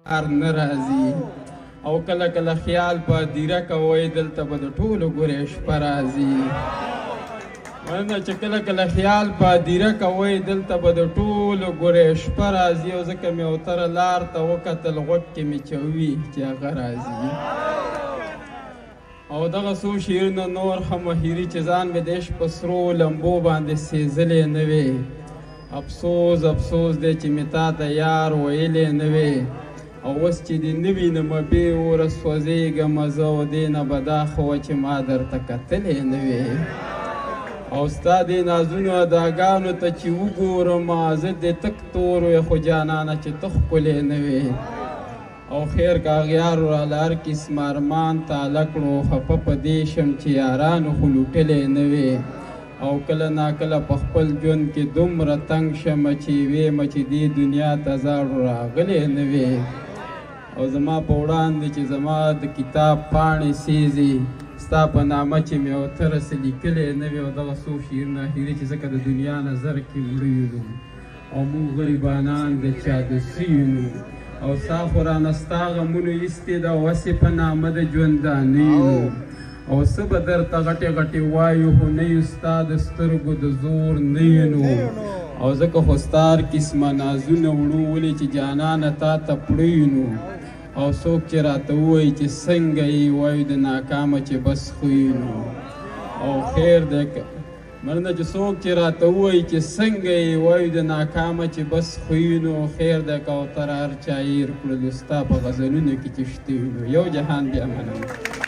کار نه راځي او کله کله خیال په دیره کوئ دلته به د ټولو ګورې شپه راځي مننه چې کله کله خیال په دیره کوئ دلته به د ټولو ګورې شپه راځي او ځکه مې اوتره لار ته وکتل غوږ کې مې چوي چې هغه راځي او دغه څو شعرونه نور هم هیري چې ځان مې د عشق په سرو لمبو باندې سېزلی نه وې افسوس افسوس دی چې مې تا ته یار ویلی نه وې او اوس چې دې نه وینمه بې اوره سوځېږمه زه او دې نه به دا ښه وه چې ما درته کتلی نه وې او ستا دې نازونو اداګانو ته چې وګورم زه دې تک تور وې خو جانانه چې ته ښکلې نه وې او خیر کاغیارو راله هر قسم ارمان تاله کړو خفه په دې شم چې یارانو خو لوټلی نه وې او کله ناکله په خپل ژوند کې دومره تنګ شمه چې ویمه چې دې دنیا ته زاړو راغلی نه وې او زما په وړاندې چې زما د کتاب پاڼې سیزي ستا په نامه چې مې اوتره څه لیکلی نه وي او دغه څو شعرونه هیري چې ځکه د دنیا نظر کې مړه یو او موږ غریبانان د چا د سیونو او ستا خو رانه ستا غمونو ایستې ده او هسې په نامه د ژوندانه یو او څه به درته غټې غټې وایو خو نه یو ستا د سترګو د زور نه یو نو او ځکه خو ستا هر قسمه نازونه وړو ولې چې جانانه تا ته پړه نو او څوک چې راته ووایي چې څنګه یې وایو د ناکامه چې بس خو نو او خیر دی مننه چې څوک چې راته ووایي چې څنګه یې وایو د ناکامه چې بس خو نو خیر دی کوتره هر چا هېر کړلو ستا په غزلونو کې چې شته نو یو جهان بیا مننه